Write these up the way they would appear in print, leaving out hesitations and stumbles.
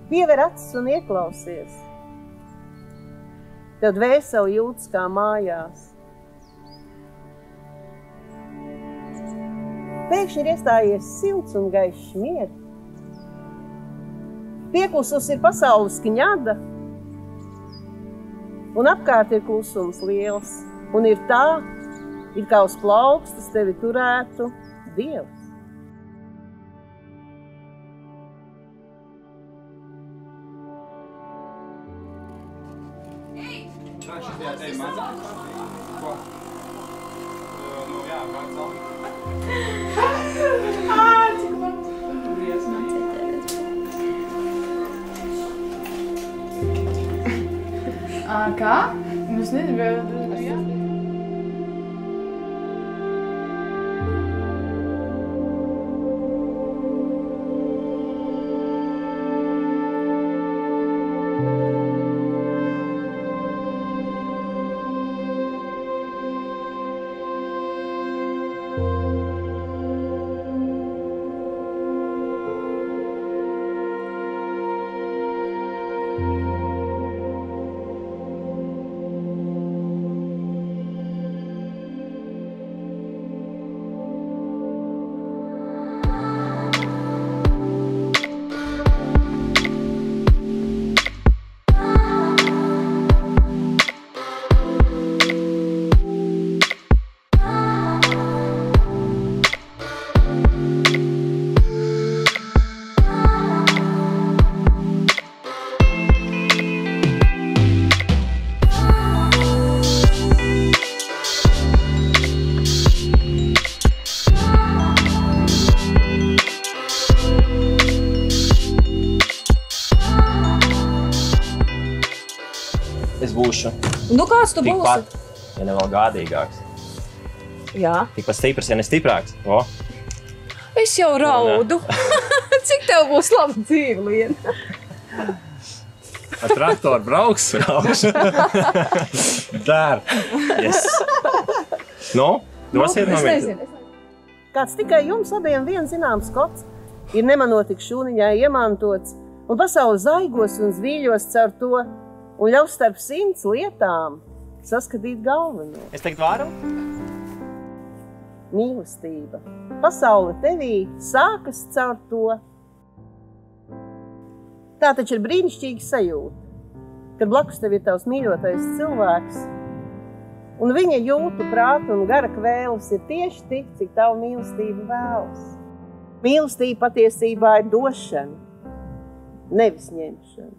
Piever acis un ieklausies. Tev dvēseli jūtas kā mājās. Pēkšņi ir iestājies silts un gaišs miers. Pieklusus ir pasaules kņada, un apkārt ir klusums liels, un ir tā, it kā uz plaukstas tevi turētu Dievs. Kā? Mēs negribējām. Es būšu Nu, kāds tu būsi? tikpat, ja ne vēl gādīgāks. Jā. Tikpat stiprs, ja ne stiprāks. O, Es jau raudu. Cik tev būs laba dzīve, Liena? Ar traktoru brauks? Dar. Yes. Nu, dosiet no Es viņa. nezinu. Kāds tikai jums abiem viens zināms kods ir nemanotik šūniņā iemantots, un pasauli zaigos un zvīļos caur to, un ļaus starp 100 lietām saskatīt galveno. Es teikt varu? Mīlestība. Pasaule tevī sākas caur to. Tā taču ir brīnišķīga sajūta, kad blakus tev ir tavs mīļotais cilvēks, un viņa jūtu, prātu un gara kvēles ir tieši tik, cik tavu mīlestību vēlas. Mīlestība patiesībā ir došana, nevis ņemšana.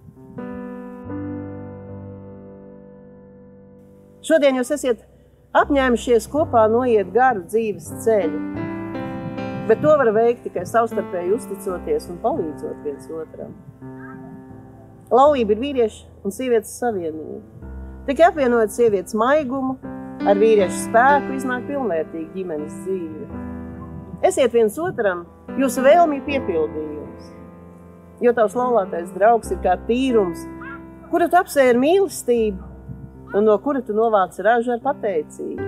Šodien jūs esiet apņēmušies kopā noiet garu dzīves ceļu, bet to var veikt tikai savstarpēji uzticoties un palīdzot viens otram. Laulība ir vīrieša un sievietes savienība. Tikai apvienojot sievietes maigumu, ar vīriešu spēku iznāk pilnvērtīga ģimenes dzīve. Esiet viens otram jūsu vēlmju piepildījums, jo tavs laulātais draugs ir kā tīrums, kuru tu apsēji ar mīlestību un no kura tu novāc ražu ar pateicību.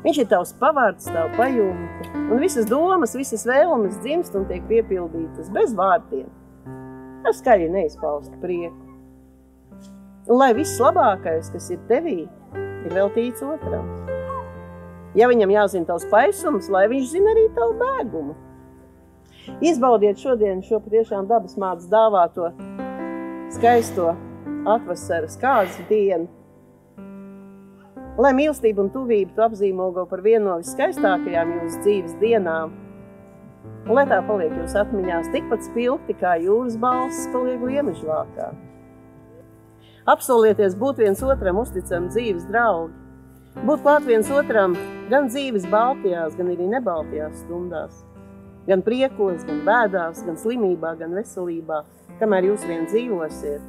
Viņš ir tavs pavārds, tavu pajumte, un visas domas, visas vēlmes dzimst un tiek piepildītas bez vārdiem, ar skaļi neizpaustu prieku. Un lai viss labākais, kas ir tevī, ir veltīts otram. Ja viņam jāzina tavs paisums, lai viņš zina arī tavu bēgumu. Izbaudiet šodien šo patiešām dabas mātes dāvāto skaisto atvasaras kāzas dienu, lai mīlestība un tuvība tu apzīmogo par vienu no viskaistākajām jūsu dzīves dienām, un lai tā paliek jūs atmiņās tikpat spilgti, kā jūras balss paliek liemežvākā. Apsolieties būt viens otram uzticami dzīves draugi, būt klāt viens otram gan dzīves baltajās, gan arī nebaltajās stundās, gan priekos, gan bēdās, gan slimībā, gan veselībā, kamēr jūs vien dzīvosiet.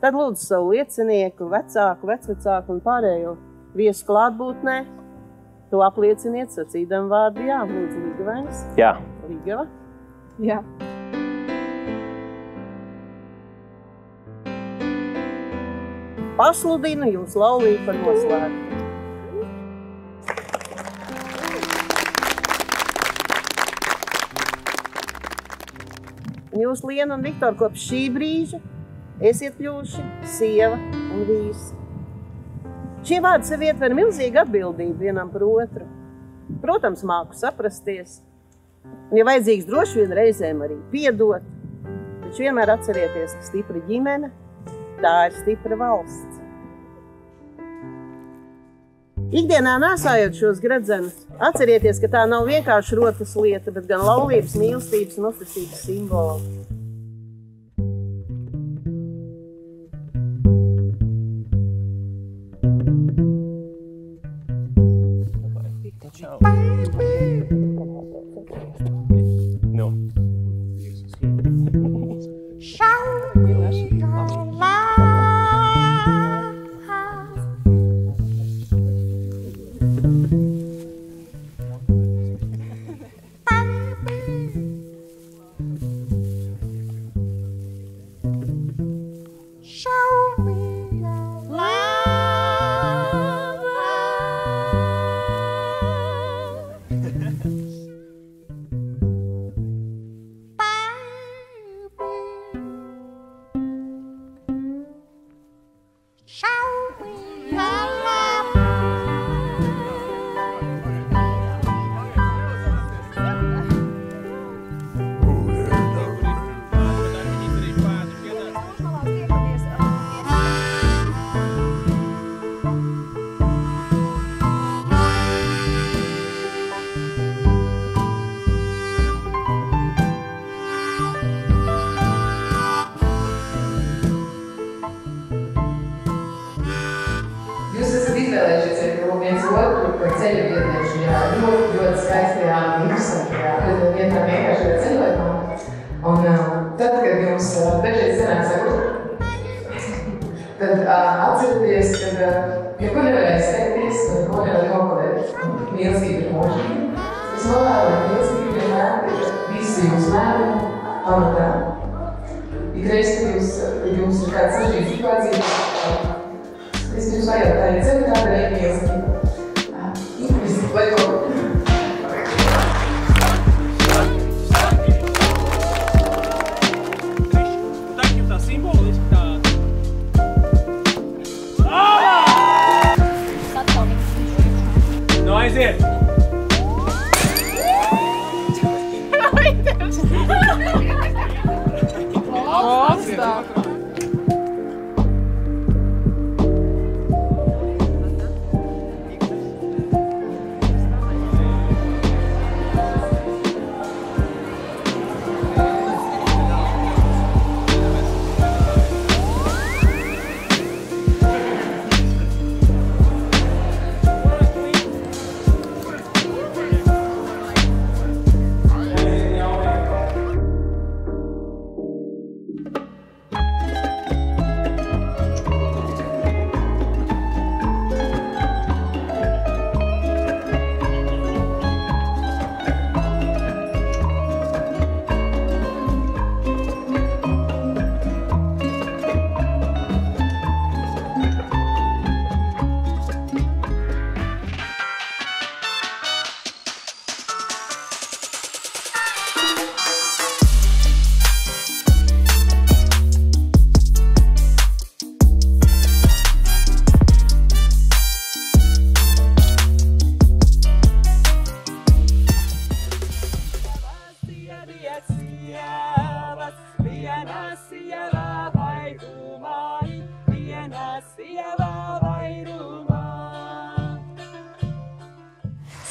Tad lūdzu savu liecinieku, vecāku, vecvecāku un pārējo viesu klātbūtnē, to aplieciniet sacīdam vārdu jā. Lūdzu, Ligavainis. Jā. Ligava. Jā. Pasludinu jūs laulību par noslēgtu. Un jūs, Liena un Viktor, kopš šī brīža esiet kļuvuši sieva un vīrs. Šie vārdi sev ietver milzīgu atbildību vienam par otru. Protams, māku saprasties. Un, ja vajadzīgs, droši vien reizēm arī piedot. Taču vienmēr atcerieties, ka stipra ģimene, tā ir stipra valsts. Ikdienā nēsājot šos gredzenus, atcerieties, ka tā nav vienkārši rotas lieta, bet gan laulības, mīlestības un uzticības simbola. No. Ļoti skaistajā, interesantajā, vienā vienkāršajā ceļojumā. Un tad, kad jums dažreiz sanāk sakot, tad atcerieties, ka neko nevarēja steigties un neko nevar nokalēt. Mīlestība ir mūžīga. Es novēlu, ka mīlestība vienmēr ir visu jūsu lēmumu pamatā. Ikreiz, kad jums ir kāds sažģīts situācija, es jums vajadzētu ceļu kāda ir mīlestība. Vai to? No, aiziet!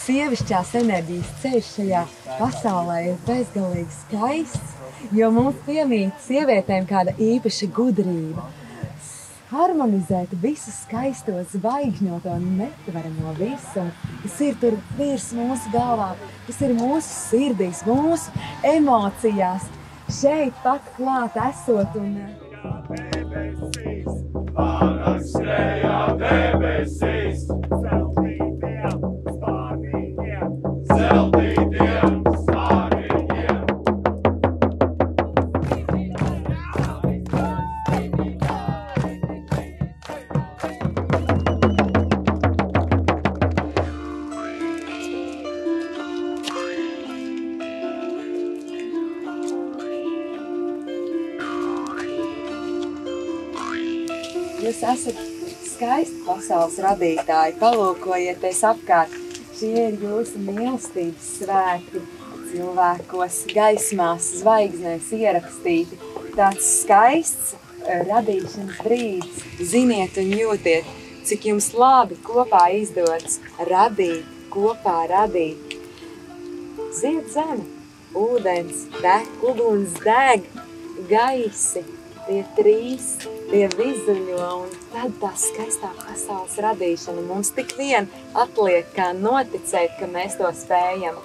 Sievišķās enerģijas ceļš šajā pasaulē ir bezgalīgi skaists, jo mums piemīt sievietēm kāda īpaša gudrība. Harmonizēt visu skaisto, zvaigžņoto un netveramo visu, kas ir tur virs mūsu galvā, kas ir mūsu sirdīs, mūsu emocijās, šeit pat klāt esot un... Debesīs, pārāk skrējā debesīs, zeltītiem spārniņiem. Jūs esat skaisti pasaules radītāji, palūkojieties apkārt. Šie ir jūsu mīlestības svētki, cilvēkos, gaismās, zvaigznēs ierakstīti. Tāds skaists radīšanas brīdis. Ziniet un jūtiet, cik jums labi kopā izdodas radīt, kopā radīt. Zied zeme, ūdens, uguns deg, gaisi, tie trīs, tie vizuļo, un tad tā skaistā pasaules radīšana mums tik vien atliek kā noticēt, ka mēs to spējam.